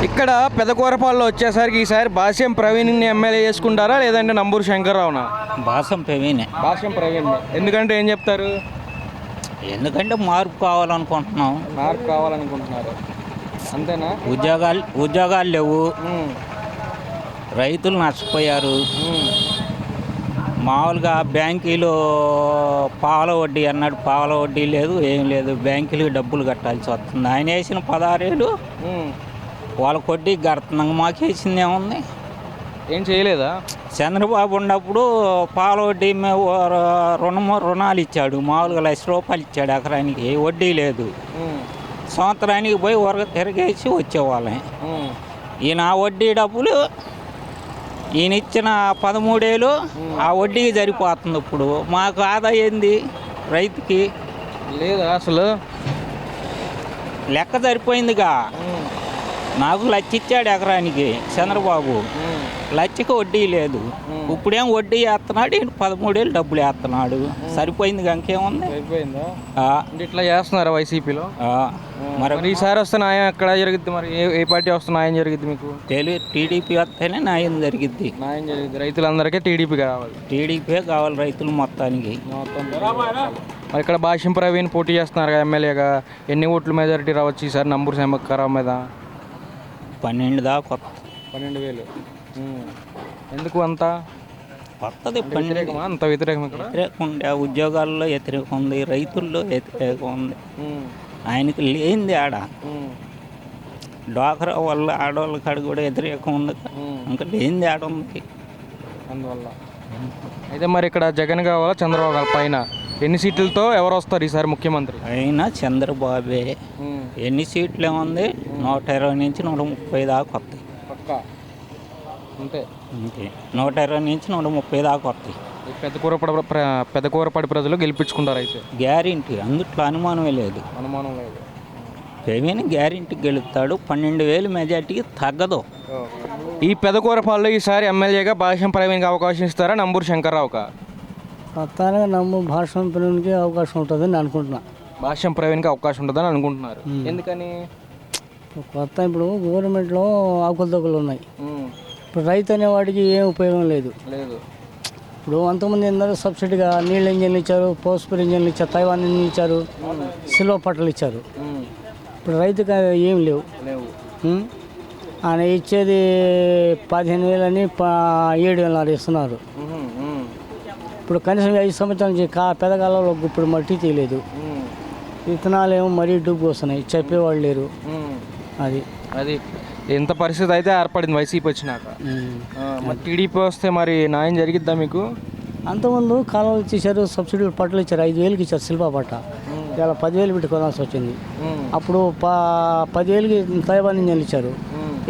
ఇక్కడ పెదకూరపాల్లో వచ్చేసరికి ఈసారి భాష్యం ప్రవీణ్ని ఎమ్మెల్యే చేసుకుంటారా లేదంటే నంబూరు శంకర్రావునా? భాసం ప్రవీణే. భాష్యం ప్రవీణ్ ఎందుకంటే ఏం చెప్తారు? ఎందుకంటే మార్పు కావాలనుకుంటున్నాం. మార్పు కావాలనుకుంటున్నారు అంతేనా? ఉద్యోగాలు లేవు, రైతులు నష్టపోయారు. మామూలుగా బ్యాంకీలో పాల వడ్డీ అన్నాడు, పాల వడ్డీ లేదు, ఏం లేదు. బ్యాంకులకు డబ్బులు కట్టాల్సి వస్తుంది. ఆయన వేసిన 16 ఏళ్ళు వాళ్ళ వడ్డీకి కడుతున్నాం. మాకు వేసింది ఏముంది? ఏం చేయలేదా? చంద్రబాబు ఉన్నప్పుడు పాల వడ్డీ రుణాలు ఇచ్చాడు. మామూలుగా ₹1,00,000 ఇచ్చాడు ఎకరానికి, వడ్డీ లేదు. సంవత్సరానికి పోయి తిరిగేసి వచ్చేవాళ్ళం. ఈయన వడ్డీ డబ్బులు ఈయన ఇచ్చిన 13 ఏళ్ళు ఆ వడ్డీకి సరిపోతుంది. ఇప్పుడు మాకు ఆదాయం ఏంది? రైతుకి లేదా? అసలు లెక్క సరిపోయిందిగా. నాకు 1,00,000 ఇచ్చాడు ఎకరానికి చంద్రబాబు, 1,00,000కి వడ్డీ లేదు. ఇప్పుడేం వడ్డీ వేస్తున్నాడు, ఈయన 13 ఏళ్ళు డబ్బులు వేస్తున్నాడు. సరిపోయింది, ఇంకేముంది? సరిపోయిందా? ఇట్లా చేస్తున్నారా వైసీపీలో? మరి ఈసారి వస్తే న్యాయం ఎక్కడ జరుగుద్ది? మరి ఏ పార్టీ వస్తే న్యాయం జరిగిద్ది మీకు? టీడీపీ వస్తేనే న్యాయం జరిగిద్ది. న్యాయం జరిగింది. రైతులందరికీ టీడీపీ కావాలి. టీడీపీ కావాలి రైతులు మొత్తానికి. మరి ఇక్కడ భాష్యం ప్రవీణ్ పోటీ చేస్తున్నారు కదా ఎమ్మెల్యేగా. ఎన్ని ఓట్లు మెజారిటీ రావచ్చు ఈసారి నంబూరు శంకర్రావు మీద? 12 దాకా. 12,000. ఎందుకు అంత కొత్తది? అంత వ్యతిరేకం? వ్యతిరేకం ఉండే, ఉద్యోగాల్లో వ్యతిరేకం ఉంది, రైతుల్లో వ్యతిరేకం ఉంది. ఆయనకి లేనిది ఆడ డ్వాక్రా వల్ల ఆడవాళ్ళ కాడ కూడా వ్యతిరేకం ఉంది. ఇంకా లేనిది ఆడ ఉంది అందువల్ల. అయితే మరి ఇక్కడ జగన్ కావాలా చంద్రబాబు గారి పైన ఎన్ని సీట్లతో ఎవరు వస్తారు ఈసారి ముఖ్యమంత్రి? అయినా చంద్రబాబే. ఎన్ని సీట్లు ఏముంది? 120 నుంచి 130 దాకా వస్తాయి. అంతే. 120 నుంచి 130 దాకా వస్తాయి. పెదకూరపాడి ప్రజలు గెలిపించుకుంటారు అయితే గ్యారెంటీ, అందుట్లో అనుమానమే లేదు. అనుమానం లేదు. ప్రవీణ్ గ్యారెంటీ గెలుస్తాడు. 12,000 మెజార్టీకి తగ్గదు. ఈ పెదకూరపాల్లో ఈసారి ఎమ్మెల్యేగా భాష్యం ప్రవీణ్కి అవకాశం ఇస్తారా నంబూరు శంకర్రావుకా? మొత్తానికి భాష్యం ప్రవీణ్కి అవకాశం ఉంటుందని అనుకుంటున్నా. భాష్యం ప్రవీణ్కి అవకాశం ఉంటుందని అనుకుంటున్నారు. ఎందుకని? కొత్త ఇప్పుడు గవర్నమెంట్లో ఆకులు ఉన్నాయి. ఇప్పుడు రైతు అనేవాడికి ఏం ఉపయోగం లేదు. ఇప్పుడు అంతకుముందు ఏంటంటే సబ్సిడీగా నీళ్ళ ఇంజన్లు ఇచ్చారు, పోస్పర్ ఇంజన్లు ఇచ్చారు, తైవాన్ ఇంజన్లు ఇచ్చారు, సిల్వర్ పట్టలు ఇచ్చారు. ఇప్పుడు రైతుకి ఏం లేవు. ఆయన ఇచ్చేది 15,000 అని 7,000 ఇస్తున్నారు. ఇప్పుడు కనీసం 5 సంవత్సరాల నుంచి పెదకాలంలో ఇప్పుడు మట్టి తీయలేదు. విత్తనాలు ఏమో మరీ డబ్బు వస్తున్నాయి, చెప్పేవాళ్ళు లేరు. అది ఎంత పరిస్థితి అయితే ఏర్పడింది వైసీపీ వచ్చినాక. మరి టీడీపీ వస్తే మరి న్యాయం జరిగిద్దా మీకు? అంతకుముందు కాలువలు ఇచ్చేసారు, సబ్సిడీలు పట్టలు ఇచ్చారు. 5,000కి ఇచ్చారు సిల్వా పట్ట. ఇలా 10,000 పెట్టి కొనాల్సి వచ్చింది. అప్పుడు 10,000కి తైవాన్ ఇంజన్లు ఇచ్చారు.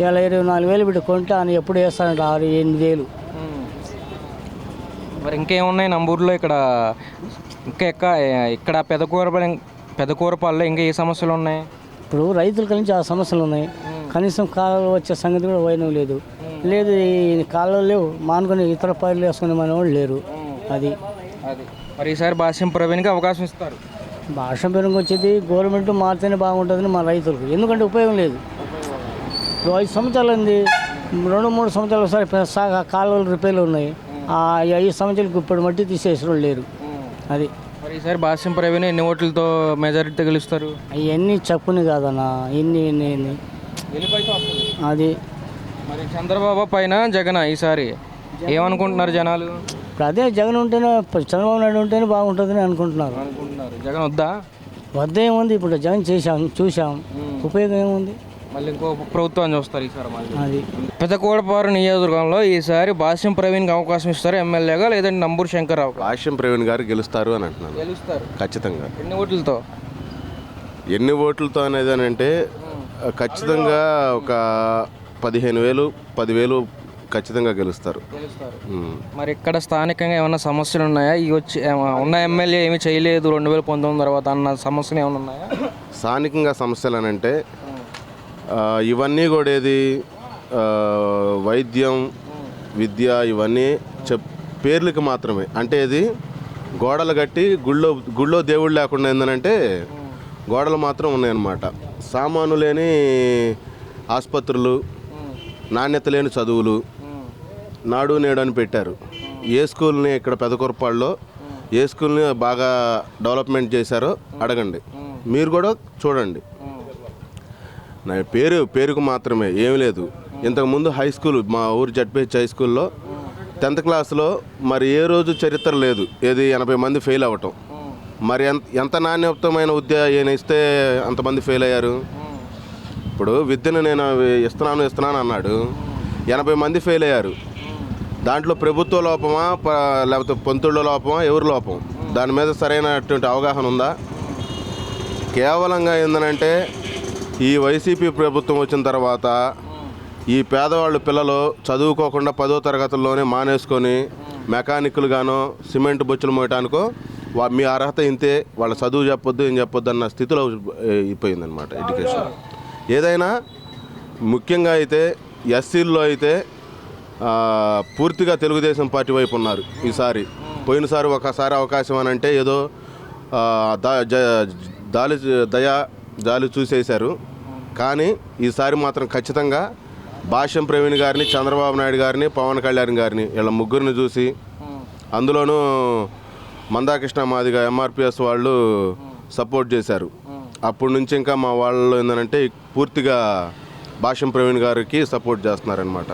ఇలా 24,000 పెట్టి కొంటే ఆయన ఎప్పుడు వేస్తానంట 6-8,000. మరి ఇంకేమున్నాయి నంబూరులో? ఇక్కడ పెదకూరపాల్లో ఇంకా ఏ సమస్యలు ఉన్నాయి? ఇప్పుడు రైతుల నుంచి ఆ సమస్యలు ఉన్నాయి. కనీసం కాలువలు వచ్చే సంగతి కూడా వైనం లేదు. కాలువలు లేవు, మానుకొని ఇతర పనులు వేసుకునే మన వాళ్ళు లేరు. అది మరి ఈసారి భాష్యం ప్రవీణ్కి అవకాశం ఇస్తారు. భాష్యం ప్రవీణ్కి వచ్చేది గవర్నమెంట్ మారితేనే బాగుంటుందని మా రైతులకు. ఎందుకంటే ఉపయోగం లేదు. ఇప్పుడు 5 సంవత్సరాలు ఉంది, 2-3 సంవత్సరాలు ఒకసారి కాలువలు రిపేర్లు ఉన్నాయి. 5 సంవత్సరాలకు ఇప్పుడు మట్టి తీసేసిన లేరు. అది మరి ఈసారి భాష్యం ప్రవీణ్ ఎన్ని ఓట్లతో మెజారిటీతో గెలుస్తారు? అవన్నీ చెప్పుని కాదన్నా, ఇన్ని అది. మరి చంద్రబాబు పైన జగన్ ఈసారి ఏమనుకుంటున్నారు జనాలు? ఇప్పుడు అదే జగన్ ఉంటేనే, చంద్రబాబు నాయుడు ఉంటేనే బాగుంటుందని అనుకుంటున్నారు. జగన్ వద్దా ఏముంది? ఇప్పుడు జగన్ చూసాం, ఉపయోగం ఏముంది? మళ్ళీ ఇంకో ప్రభుత్వాన్ని చూస్తారు ఈసారి. అది పెదకూరపాడు నియోజకవర్గంలో ఈసారి భాష్యం ప్రవీణ్కి అవకాశం ఇస్తారు ఎమ్మెల్యేగా లేదంటే నంబూరు శంకర్రావు? భాష్యం ప్రవీణ్ గారు గెలుస్తారు అని అంటున్నాను. గెలుస్తారు ఖచ్చితంగా. ఎన్ని ఓట్లతో అనేది అని అంటే ఖచ్చితంగా ఒక 15,000, 10,000 ఖచ్చితంగా గెలుస్తారు. మరి ఇక్కడ స్థానికంగా ఏమైనా సమస్యలు ఉన్నాయా? ఉన్న ఎమ్మెల్యే ఏమి చేయలేదు 2019 తర్వాత అన్న సమస్యలు ఏమైనా ఉన్నాయా? స్థానికంగా సమస్యలు అని అంటే ఇవన్నీ కూడా ఏది వైద్యం, విద్య ఇవన్నీ పేర్లకి మాత్రమే. అంటే ఇది గోడలు కట్టి గుళ్ళో దేవుడు లేకుండా ఏంటంటే గోడలు మాత్రం ఉన్నాయన్నమాట. సామాను లేని ఆసుపత్రులు, నాణ్యత లేని చదువులు, నాడు నేడు అని పెట్టారు. ఏ స్కూల్ని ఇక్కడ పెదకూరపాడులో ఏ స్కూల్ని బాగా డెవలప్మెంట్ చేశారో అడగండి, మీరు కూడా చూడండి. నా పేరుకు మాత్రమే ఏమీ లేదు. ఇంతకుముందు హై స్కూల్, మా ఊరు జడ్పిహెచ్ హై స్కూల్లో 10th క్లాస్లో మరి ఏ రోజు చరిత్ర లేదు, ఏది 80 మంది ఫెయిల్ అవ్వటం. మరి ఎంత నాణ్యతమైన విద్య ఈయన ఇస్తే అంతమంది ఫెయిల్ అయ్యారు. ఇప్పుడు విద్యను నేను ఇస్తున్నాను అన్నాడు, 80 మంది ఫెయిల్ అయ్యారు. దాంట్లో ప్రభుత్వ లోపమా లేకపోతే పంతుళ్ళ లోపమా, ఎవరి లోపం? దాని మీద సరైనటువంటి అవగాహన ఉందా? కేవలంగా ఏందనంటే ఈ వైసీపీ ప్రభుత్వం వచ్చిన తర్వాత ఈ పేదవాళ్ళు పిల్లలు చదువుకోకుండా 10వ తరగతుల్లోనే మానేసుకొని మెకానిక్లుగానో సిమెంట్ బొచ్చులు మోయటానికో మీ అర్హత ఇంతే, వాళ్ళ చదువు చెప్పొద్దు ఏం చెప్పొద్దు అన్న స్థితిలో అయిపోయిందనమాట ఎడ్యుకేషన్. ఏదైనా ముఖ్యంగా అయితే ఎస్సీల్లో అయితే పూర్తిగా తెలుగుదేశం పార్టీ వైపు ఉన్నారు ఈసారి. పోయినసారి ఒకసారి అవకాశం అని అంటే ఏదో జాలి చూసేశారు. కానీ ఈసారి మాత్రం ఖచ్చితంగా భాష్యం ప్రవీణ్ గారిని, చంద్రబాబు నాయుడు గారిని, పవన్ కళ్యాణ్ గారిని, వీళ్ళ ముగ్గురిని చూసి, అందులోనూ మందాకృష్ణ మాదిగా ఎంఆర్పిఎస్ వాళ్ళు సపోర్ట్ చేశారు. అప్పటి నుంచి ఇంకా మా వాళ్ళు ఏంటంటే పూర్తిగా భాష్యం ప్రవీణ్ గారికి సపోర్ట్ చేస్తున్నారనమాట.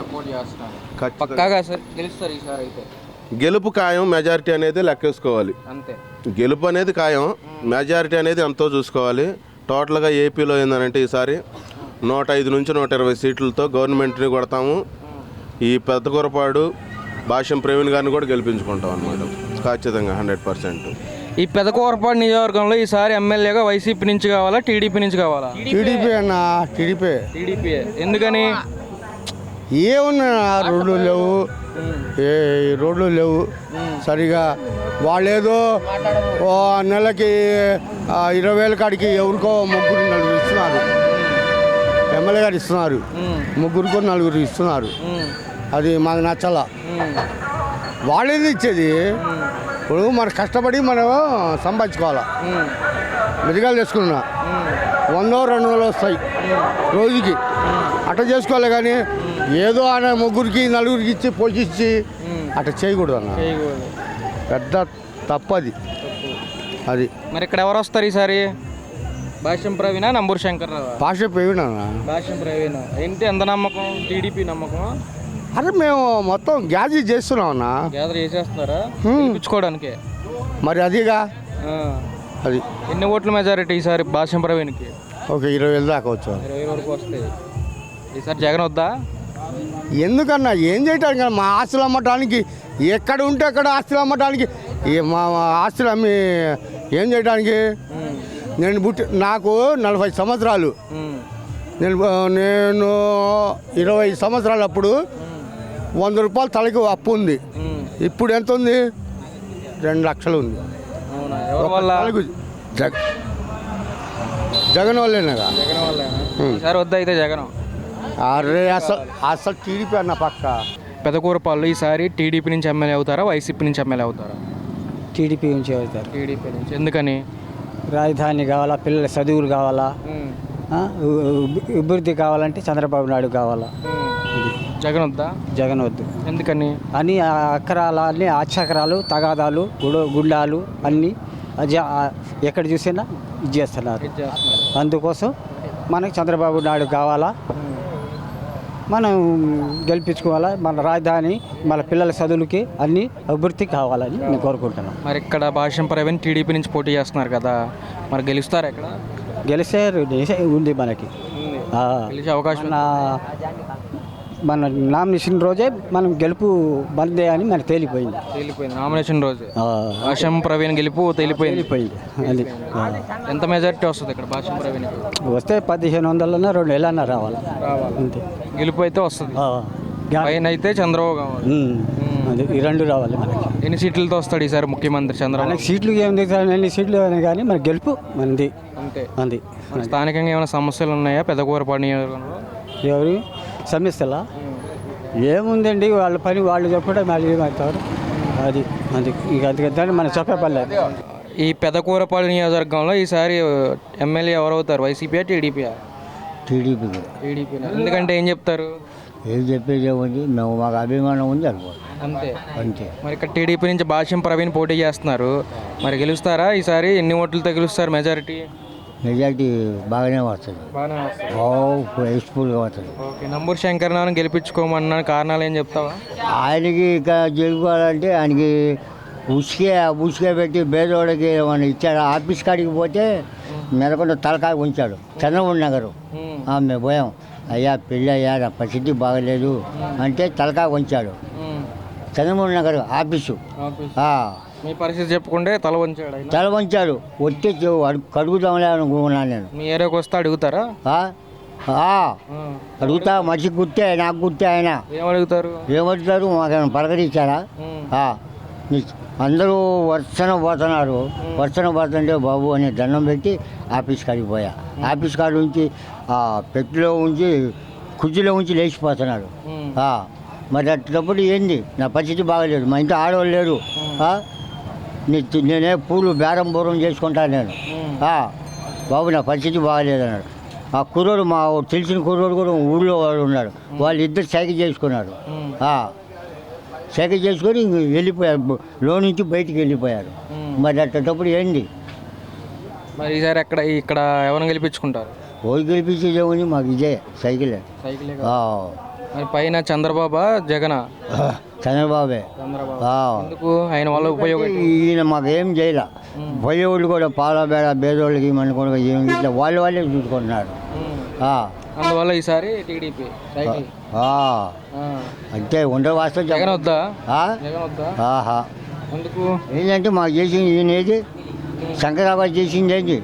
గెలుపు ఖాయం, మెజారిటీ అనేది లెక్కేసుకోవాలి. గెలుపు అనేది ఖాయం, మెజారిటీ అనేది ఎంతో చూసుకోవాలి. టోటల్గా ఏపీలో ఏంటంటే ఈసారి 105 నుంచి 120 సీట్లతో గవర్నమెంట్ని కొడతాము. ఈ పెద్దకూరపాడు భాష్యం ప్రవీణ్ గారిని కూడా గెలిపించుకుంటాం అనమాట ఖచ్చితంగా 100%. ఈ పెదకూరపాడు నియోజకవర్గంలో ఈసారి ఎమ్మెల్యేగా వైసీపీ నుంచి కావాలా, టీడీపీ నుంచి కావాలా? టీడీపీ అన్న, టీడీపీ. ఎందుకని? ఏమన్నా రోడ్లు లేవు సరిగా. వాళ్ళేదో నెలకి 20,000 కాడికి ఎవరికో 3-4 ఇస్తున్నారు, ఎమ్మెల్యే గారు ఇస్తున్నారు, 3-4 ఇస్తున్నారు. అది మాకు నచ్చల. వాళ్ళేది ఇచ్చేది? ఇప్పుడు మనం కష్టపడి మనం సంపాదించుకోవాలా. మెడికల్ చేసుకున్నా 100-200 వస్తాయి రోజుకి, అట్లా చేసుకోవాలి. కానీ ఏదో ఆయన 3-4 ఇచ్చి పోషించి అట్లా చేయకూడదు అన్న, పెద్ద తప్పది అది. మరి ఇక్కడ ఎవరు వస్తారు ఈసారి? భాష్యం ప్రవీణ, నంబూరు శంకర్? భాష్యం ప్రవీణ. భాష్యం ప్రవీణ ఏంటి ఎంత నమ్మకం? టీడీపీ నమ్మకం? అరే మేము మొత్తం గ్యాదర్ చేస్తున్నాం అన్న. గ్యాదర్ చేసేస్తున్నారా ఇచ్చుకోవడానికి? మరి అదిగా అది. ఎన్ని ఓట్ల మెజారిటీ ఈసారి భాష్యం ప్రవీణ్కి? ఒక 20,000 దాకా వచ్చు. 20 వరకు వస్తాయి. ఈసారి జగన్ వద్దా? ఎందుకన్నా ఏం చేయటానికి? మా ఆస్తులు అమ్మటానికి ఎక్కడ ఉంటే అక్కడ ఆస్తులు అమ్మటానికి, మా ఆస్తులు అమ్మి ఏం చేయడానికి? నాకు 40 సంవత్సరాలు, నేను 20 సంవత్సరాలు అప్పుడు 100 రూపాయలు తలకి అప్పు ఉంది. ఇప్పుడు ఎంత ఉంది? 2 లక్షలు ఉంది. జగన్ వాళ్ళేనాగా. ఈసారి వద్దా అయితే జగన్? అరే అసలు టీడీపీ అన్న పక్క. పెదకూరపాళ్ళు ఈసారి టీడీపీ నుంచి ఎమ్మెల్యే అవుతారా, వైసీపీ నుంచి ఎమ్మెల్యే అవుతారా? టీడీపీ నుంచి అవుతారు. టీడీపీ నుంచి. ఎందుకని? రాజధాని కావాలా, పిల్లల చదువులు కావాలా, అభివృద్ధి కావాలంటే చంద్రబాబు నాయుడు కావాలా. జగన్ వద్దా? జగన్ వద్దు. ఎందుకని? అన్ని అక్కరాలు, అన్ని ఆచకరాలు, తగాదాలు, గుండాలు అన్నీ ఎక్కడ చూసినా ఇది చేస్తున్నారు. అందుకోసం మనకి చంద్రబాబు నాయుడు కావాలా, మనం గెలిపించుకోవాలా. మన రాజధాని, మన పిల్లల చదువులకి అన్ని అభివృద్ధి కావాలని నేను కోరుకుంటున్నాను. మరి ఇక్కడ భాష్యం ప్రవీణ్ టీడీపీ నుంచి పోటీ చేస్తున్నారు కదా, మరి గెలుస్తారు ఇక్కడ? గెలిస్తే ఉంది మనకి గెలిచే అవకాశం. మన నామినేషన్ రోజే మనం గెలుపు బందే అని మనకు తేలిపోయింది. నామినేషన్ రోజు భాష్యం ప్రవీణ్ గెలుపు తేలిపోయింది. అది ఎంత మెజారిటీ వస్తుంది ఇక్కడ భాష్యం ప్రవీణ్? వస్తే 1500 2,000 రావాలి అంతే. గెలుపు అయితే వస్తుంది. పైన అయితే చంద్రబాబు కావాలి. అది ఈ 2 రావాలి మనకి. ఎన్ని సీట్లతో వస్తాడు ఈసారి ముఖ్యమంత్రి చంద్రబాబు? మనకి సీట్లు ఏమి, ఎన్ని సీట్లు అయినా కానీ మన గెలుపు మనది అంతే. అది. స్థానికంగా ఏమైనా సమస్యలు ఉన్నాయా పెదకూరపాడు నియోజకవర్గంలో? ఎవరి సమస్యలా? ఏముందండి, వాళ్ళ పని వాళ్ళు చెప్పడం మళ్ళీ ఏమవుతారు. అది అది ఇక అందుకని మనం చెప్పే పర్లేదు. ఈ పెదకూరపాడు నియోజకవర్గంలో ఈసారి ఎమ్మెల్యే ఎవరు అవుతారు? YCP, TDP? టీడీపీకి. టీడీపీ ఎందుకంటే ఏం చెప్తారు? ఏం చెప్పేది ఏముంది, మేము మాకు అభిమానం ఉంది అనుకోండి, అంతే. అంతే. మరి ఇక్కడ టీడీపీ నుంచి భాష్యం ప్రవీణ్ పోటీ చేస్తున్నారు, మరి గెలుస్తారా ఈసారి? ఎన్ని ఓట్లతో గెలుస్తారు? మెజారిటీ బాగానే వస్తుంది, బాగానే వస్తుంది. హెల్ప్ఫుల్గా వస్తుంది. ఓకే, నంబూరు శంకరనాథ్ని గెలిపించుకోమన్న కారణాలు ఏం చెప్తావా? ఆయనకి ఇక గెలుపుకోవాలంటే ఆయనకి ఉసుకే పెట్టి పేదోడికి ఏమన్నా ఇచ్చాడు. ఆఫీస్ కాడికి పోతే మెరకుండా తలకాయ ఉంచాడు. చంద్రబాబు నగరు మేము పోయాం, అయ్యా పెళ్ళి అయ్యా నా పరిస్థితి బాగలేదు అంటే తలకాయ ఉంచాడు. చంద్రబాబు నగర్ ఆఫీసు మీ పరిస్థితి చెప్పుకుంటే తల వంచాడు. వచ్చి కడుగుదాంలే అనుకున్నాను నేను. మీ ఏరియాకి వస్తే అడుగుతారా? అడుగుతా, మనిషికి గుర్తే, నాకు గుర్తే. ఆయన ఏమడుగుతారు? మాకేమైనా పలకరించారా? అందరూ వర్షన పోతుంటే బాబు అని దండం పెట్టి ఆఫీస్ కాడికి పోయా. ఆఫీస్ కాడి నుంచి పెట్టిలో ఉంచి కుర్చీలో ఉంచి లేచిపోతున్నాడు. మరి అట్లప్పుడు ఏంది, నా పరిస్థితి బాగలేదు, మా ఇంట్లో ఆడవాళ్ళు లేరు, నేనే పూలు బేరం చేసుకుంటాను నేను. బాబు నా పరిస్థితి బాగలేదు అన్నాడు. ఆ కుర్రోడు, మా తెలిసిన కుర్రోడు కూడా ఊళ్ళో వాడు ఉన్నాడు, వాళ్ళు ఇద్దరు సైకిల్ చేసుకున్నారు. సైకిల్ చేసుకొని వెళ్ళిపోయారు, లో నుంచి బయటికి వెళ్ళిపోయారు. మరి అట్టేటప్పుడు ఏంది? మరి ఈసారి ఇక్కడ ఎవరిని గెలిపించుకుంటారు? ఓడి గెలిపించేది ఏముంది, మాకు ఇదే సైకిలే. మరి పైన చంద్రబాబా జగన్? చంద్రబాబే. ఎందుకు? ఆయన వల్ల ఉపయోగం? ఈయన మాకు ఏం చేయలే. పోయేవాళ్ళు కూడా పాలబేడ పేదోళ్ళకి మన కూడా ఏం ఇట్లా వాళ్ళే చూసుకుంటున్నారు. అందువల్ల ఈసారి టీడీపీ అంటే ఉండే వాస్తవం. జగన్ వద్దా? ఎందుకు? ఏంటంటే మాకు చేసింది ఈయన ఏది, శంకరాబాద్ చేసింది ఏంటి?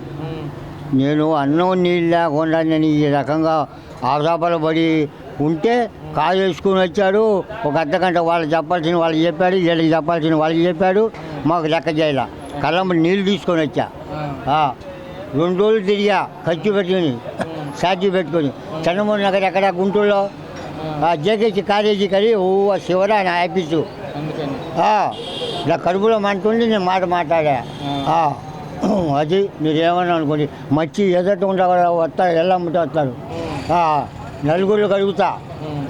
నేను అన్నం నీళ్ళు లేకుండా నేను ఈ రకంగా ఆదాపాలు పడి ఉంటే కాలు వేసుకుని వచ్చాడు. ఒక అర్ధగంట వాళ్ళు చెప్పాల్సిన వాళ్ళు చెప్పాడు, వీళ్ళకి చెప్పాల్సిన వాళ్ళకి చెప్పాడు. మాకు లెక్క చేయాల. కళ్ళమ్మ నీళ్ళు తీసుకొని వచ్చా. 2 రోజులు తిరిగా ఖర్చు పెట్టుకుని, ఛార్జీ పెట్టుకొని. చంద్రబాబు నగర్ ఎక్కడ గుంటూరులో జేకేసి కాలేజీ కడి శివరా నా ఆఫీసు. నా కడుపులో మంటుండి నేను మాట్లాడా. అది మీరేమన్నా అనుకోండి, మచ్చి ఎదటకుండా వస్తారు, ఎల్లమ్మతో వస్తారు. నలుగురు కడుగుతా,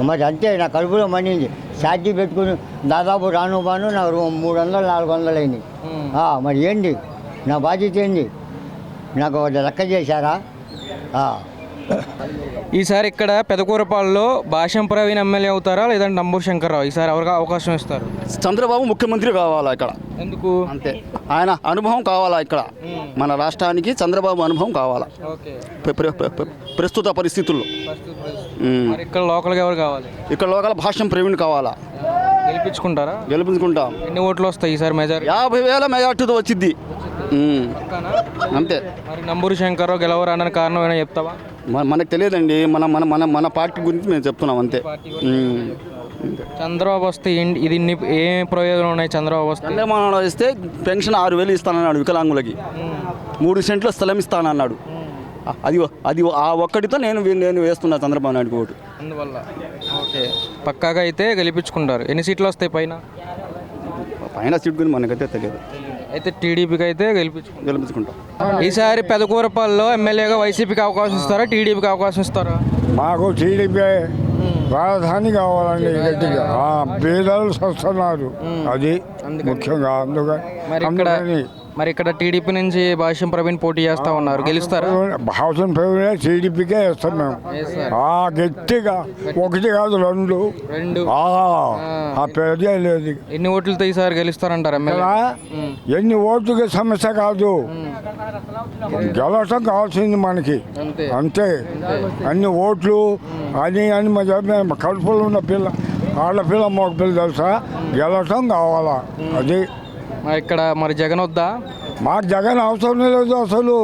మరి అంతే. నా కడుపులో మండింది. ఛార్జీ పెట్టుకుని దాదాపు రాను నాకు 300-400 అయింది. మరి ఏంటి నా బాధ్యత? ఏంది నాకు లెక్క చేశారా? ఈసారి ఇక్కడ పెదకూరపాడులో భాష్యం ప్రవీణ్ ఎమ్మెల్యే అవుతారా, లేదంటే నంబూరు శంకర్రావు? ఈసారి ఎవరికి అవకాశం ఇస్తారు? చంద్రబాబు ముఖ్యమంత్రి కావాలా ఇక్కడ. ఎందుకు? అంతే, ఆయన అనుభవం కావాలా ఇక్కడ. మన రాష్ట్రానికి చంద్రబాబు అనుభవం కావాలా ప్రస్తుత పరిస్థితుల్లో. ఇక్కడ లోకల్గా ఎవరు కావాలి? ఇక్కడ లోకల్ భాష్యం ప్రవీణ్ కావాలా. గెలిపించుకుంటారా? గెలిపించుకుంటాం. ఎన్ని ఓట్లు వస్తాయి ఈసారి? మెజారిటీ 50,000 మెజార్టీతో వచ్చింది అంతే. మరి నంబూరు శంకర్రావు గెలవరు అన్న కారణం ఏమైనా చెప్తావా? మనకు తెలియదండి, మన పార్టీ గురించి మేము చెప్తున్నాం అంతే. చంద్రబాబు వస్తే ఇది ఏ ప్రయోజనం ఉన్నాయి? చంద్రబాబు వస్తే పెన్షన్ 6,000 ఇస్తానన్నాడు వికలాంగులకి. 3 సెంట్ల స్థలం ఇస్తానన్నాడు. అది ఆ ఒక్కటితో నేను వేస్తున్నా చంద్రబాబు నాయుడు ఓటు. అందువల్ల ఓకే, పక్కాగా అయితే గెలిపించుకుంటారు. ఎన్ని సీట్లు వస్తాయి పైన సీట్ గురించి మనకైతే తెలియదు. అయితే టీడీపీకి అయితే గెలిపించుకుంటాం. ఈసారి పెదకూరపాడులో ఎమ్మెల్యేగా వైసీపీకి అవకాశం ఇస్తారా, టీడీపీకి అవకాశం ఇస్తారా? మాకు టీడీపీ రాజధాని కావాలండి గట్టిగా. పేదలు వస్తున్నారు, అది ముఖ్యంగా. మరి ఇక్కడ టీడీపీ నుంచి భాష్యం ప్రవీణ్ పోటీ చేస్తా ఉన్నారు, గెలుస్తారా? భాష్యం ప్రవీణ్ టీడీపీకే వేస్తాం మేము. గట్టిగా 1 కాదు 2 పేదే లేదు. ఎన్ని ఓట్లతో ఈసారి గెలుస్తారంటారు ఎమ్మెల్యే? ఎన్ని ఓట్లకి సమస్య కాదు, గెలవటం కావాల్సింది మనకి అంతే. అన్ని ఓట్లు అని కడుపులో ఉన్న పిల్ల, ఆడపిల్ల, మగ పిల్ల తెలుసా, గెలవటం కావాలా. అది ఇక్కడ మరి జగన్ వద్దా? మాకు జగన్ అవసరం లేదు అసలు.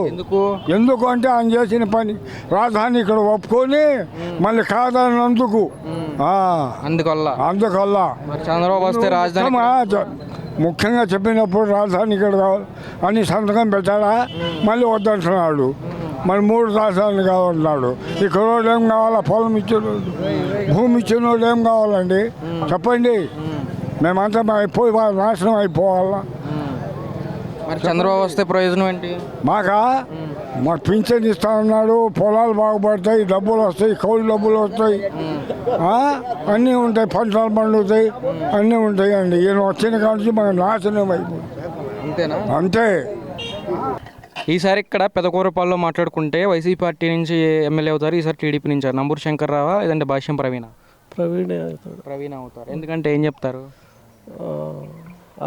ఎందుకు అంటే ఆయన చేసిన పని రాజధాని ఇక్కడ ఒప్పుకొని మళ్ళీ కాదన్నందుకు. అందువల్ల చంద్రబాబు వస్తే రాజధాని ముఖ్యంగా చెప్పినప్పుడు రాజధాని ఇక్కడ కావాలి అని సంతకం పెట్టాడా, మళ్ళీ వద్దంటున్నాడు. మరి 3 రాజధానులు కావాలన్నాడు. ఇక్కడ ఏం కావాలా? పొలం ఇచ్చినోడు, భూమి ఇచ్చినోడు ఏం కావాలండి చెప్పండి? మేమంతా అయిపోయి నాశనం అయిపోవాలా. మరి చంద్రబాబు వస్తే ప్రయోజనం ఏంటి? మాకా మాకు పింఛన్ ఇస్తా ఉన్నాడు, పొలాలు బాగుపడతాయి, డబ్బులు వస్తాయి, కౌలు డబ్బులు వస్తాయి, అన్నీ ఉంటాయి, పంటలు పండుతాయి, అన్నీ ఉంటాయి అండి. ఈయన వచ్చిన కాడికి మాకు నాశనం అయిపోయింది. అంతేనా? అంతే. ఈసారి ఇక్కడ పెదకూరపాల్లో మాట్లాడుకుంటే వైసీపీ పార్టీ నుంచి ఎమ్మెల్యే అవుతారు, ఈసారి టీడీపీ నుంచి నంబూరు శంకర్ రావా లేదంటే భాష్యం ప్రవీణ అవుతారు. ఎందుకంటే ఏం చెప్తారు?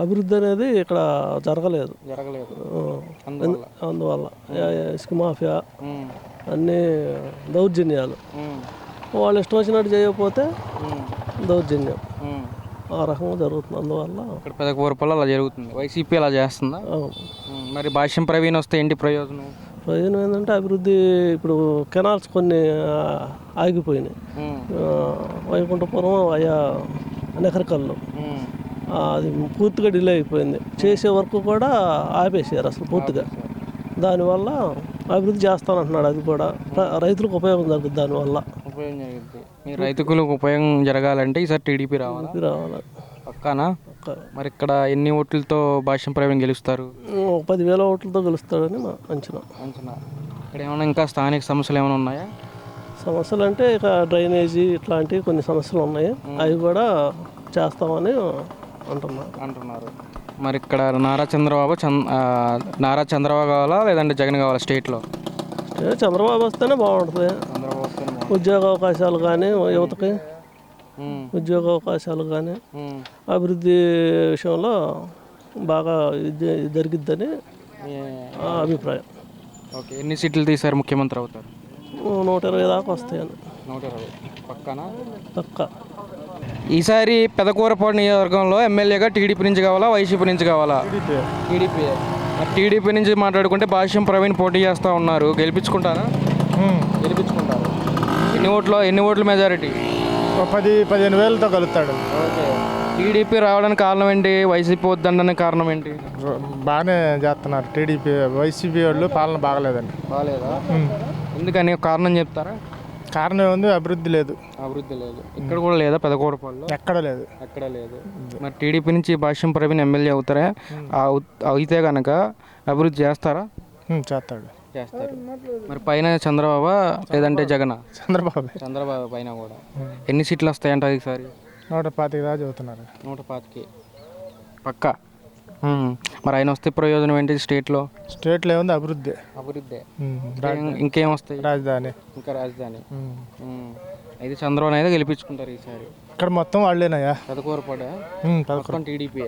అభివృద్ధి అనేది ఇక్కడ జరగలేదు. అందువల్ల ఇసుక మాఫియా అన్నీ దౌర్జన్యాలు. వాళ్ళు ఇష్టం వచ్చినట్టు చేయకపోతే దౌర్జన్యం ఆ రకంగా జరుగుతుంది. అందువల్ల ఇక్కడ పెదకూరపాల్లో అలా జరుగుతుంది. వైసీపీ అలా చేస్తుందా? మరి భాష్యం ప్రవీణ వస్తే ఏంటి ప్రయోజనం? ప్రయోజనం ఏంటంటే అభివృద్ధి ఇప్పుడు కెనాల్స్ కొన్ని ఆగిపోయినాయి. వైకుంఠపురం అయ్యా నెకరికల్లు అది పూర్తిగా డిలే అయిపోయింది. చేసే వరకు కూడా ఆపేసారు అసలు పూర్తిగా. దానివల్ల అభివృద్ధి చేస్తానంటున్నాడు. అది కూడా రైతులకు ఉపయోగం జరుగుతుంది. దానివల్ల ఉపయోగం జరుగుతుంది. మీ రైతులకు ఉపయోగం జరగాలంటే ఈసారి టీడీపీ రావాలి. పక్కానా? మరి ఇక్కడ ఎన్ని ఓట్లతో భాష్యం ప్రవీణ్ గెలుస్తారు? 10,000 ఓట్లతో గెలుస్తాడని మా అంచనా. ఇక్కడ ఏమైనా ఇంకా స్థానిక సమస్యలు ఏమైనా ఉన్నాయా? సమస్యలు అంటే ఇక డ్రైనేజీ ఇట్లాంటివి కొన్ని సమస్యలు ఉన్నాయి. అవి కూడా చేస్తామని అంటున్నారు. మరి ఇక్కడ నారా చంద్రబాబు కావాలా లేదంటే జగన్ కావాలా స్టేట్లో? చంద్రబాబు వస్తేనే బాగుంటుంది. ఉద్యోగ అవకాశాలు కానీ యువతకి ఉద్యోగ అవకాశాలు కానీ అభివృద్ధి విషయంలో బాగా జరిగిద్దని అభిప్రాయం. ఓకే. ఎన్ని సీట్లు తీసారు ముఖ్యమంత్రి అవుతారు? 120 దాకా వస్తాయని. 120 పక్కానా? పక్కా. ఈసారి పెదకూరపాడు నియోజకవర్గంలో ఎమ్మెల్యేగా టీడీపీ నుంచి కావాలా వైసీపీ నుంచి కావాలా? టీడీపీ. మరి టీడీపీ నుంచి మాట్లాడుకుంటే భాష్యం ప్రవీణ్ పోటీ చేస్తూ ఉన్నారు. గెలిపించుకుంటారా? గెలిపించుకుంటారు. ఎన్ని ఓట్ల మెజారిటీ? 10-15 వేలతో కలుగుతాడు. ఓకే. టీడీపీ రావడానికి కారణం ఏంటి? వైసీపీ వద్దనడానికి కారణం ఏంటి? బాగానే చేస్తున్నారు టీడీపీ. వైసీపీ వాళ్ళు పాలన బాగలేదండి. బాగాలేదా? ఎందుకని కారణం చెప్తారా? కారణం ఏముంది? అభివృద్ధి లేదు. అభివృద్ధి లేదు. ఇక్కడ కూడా లేదా పెదకూరపాడులో? ఎక్కడ లేదు. మరి టీడీపీ నుంచి భాష్యం ప్రవీణ్ ఎమ్మెల్యే అవుతారా? అయితే కనుక అభివృద్ధి చేస్తారా? చేస్తాడు. చేస్తారు. మరి పైన చంద్రబాబు లేదంటే జగన్? చంద్రబాబు పైన కూడా. ఎన్ని సీట్లు వస్తాయంట ఈసారి? 125 దాకా చదువుతున్నారు. 125 పక్కా. మరి ఆయన వస్తే ప్రయోజనం ఏంటి స్టేట్లో? స్టేట్లో ఏముంది? అభివృద్ధి. ఇంకేం వస్తాయి? రాజధాని. ఇంకా రాజధాని. అయితే చంద్రబాబు అయితే గెలిపించుకుంటారు ఈసారి. ఇక్కడ మొత్తం వాళ్ళేనాయా? పెదకూరపాడు టీడీపీ.